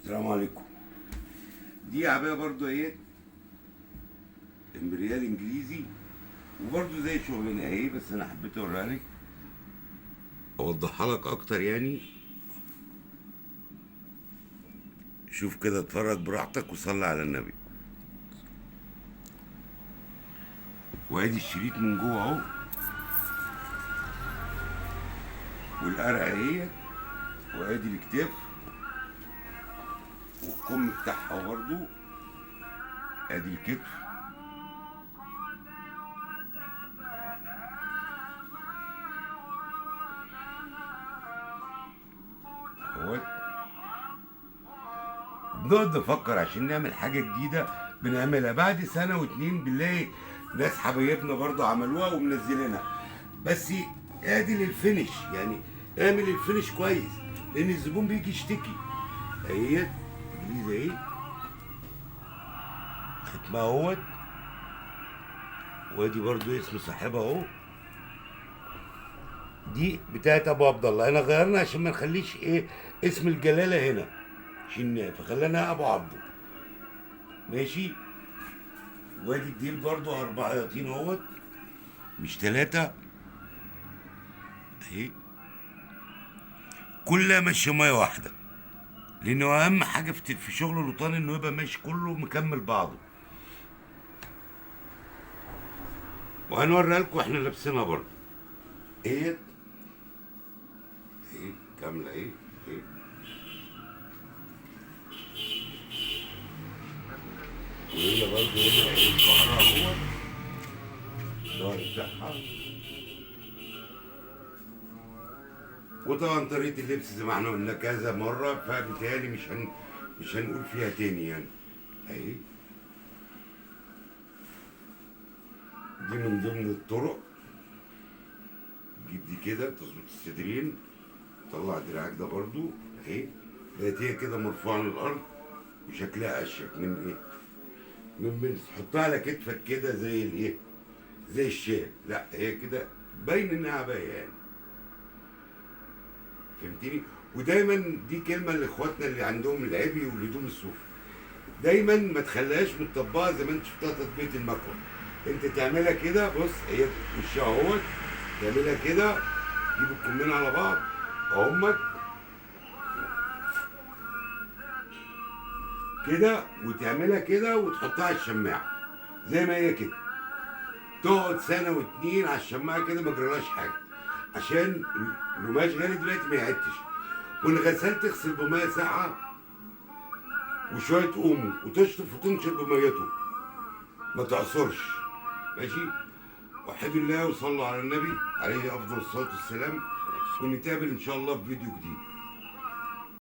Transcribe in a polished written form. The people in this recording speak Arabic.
السلام عليكم. دي عباية برضو ايه، امبريال انجليزي، وبرضو زي شغلنا ايه، بس انا حبيت اوريها لك اوضحها لك اكتر يعني. شوف كده، اتفرج براحتك وصلي على النبي. وادي الشريط من جوه اهو، والقرعه اهي، وادي الكتاف والكم بتاعها برضو، ادي الكتف اهوت. بنقعد نفكر عشان نعمل حاجه جديده، بنعملها بعد سنه واتنين بنلاقي ناس حبايبنا برضو عملوها ومنزلينها. بس ادي للفينش يعني، اعمل الفينش كويس لان الزبون بيجي يشتكي. اهيت انجليزي اهي، ختمها اهوت، وادي برضو اسم صاحبها اهو. دي بتاعت ابو عبد الله، انا غيرنا عشان ما نخليش ايه اسم الجلاله هنا عشان فخلينا ابو عبده. ماشي. وادي الديل برضو اربع ياطين اهوت، مش ثلاثه اهي، كلها ماشيه ميه واحده، لانه اهم حاجه في شغل الوطان انه يبقى ماشي كله مكمل بعضه. وهنوريها لكم احنا لابسينها برضه ايه، ايه كامله ايه، ايه وهي برضه هنا ايه ظهرها هو، الظهر بتاعها. وطبعا طريقه اللبس زي ما احنا قلنا كذا مره، فبالتالي مش هنقول فيها تاني يعني. اهي دي من ضمن الطرق. جيب دي كده تظبط الصدرين، طلع دراعك ده برضو اهي، بقت هي كده مرفوعه من الارض وشكلها اشيك من ايه، من تحطها على كتفك كده زي الايه، زي الشال. لا هي كده باين انها عبايه يعني، فهمتني. ودايما دي كلمه لاخواتنا اللي عندهم العبي والهدوم الصوف، دايما ما تخليهاش متطبقه زي ما انت شفتها تطبيقه المكوى. انت تعملها كده، بص هي وشها اهوت، تعملها كده، جيب الكمين على بعض اهمت كده، وتعملها كده وتحطها على الشماعه زي ما هي كده، تقعد سنه واتنين على الشماعه كده ما جرالهاش حاجه، عشان القماش غالي دلوقتي ما يعدش. والغسال تغسل بميه ساقعه وشويه اومو وتشطف وتنشر بميته، ما تعصرش. ماشي. وحدوا الله وصلوا على النبي عليه افضل الصلاه والسلام، ونتقابل ان شاء الله في فيديو جديد.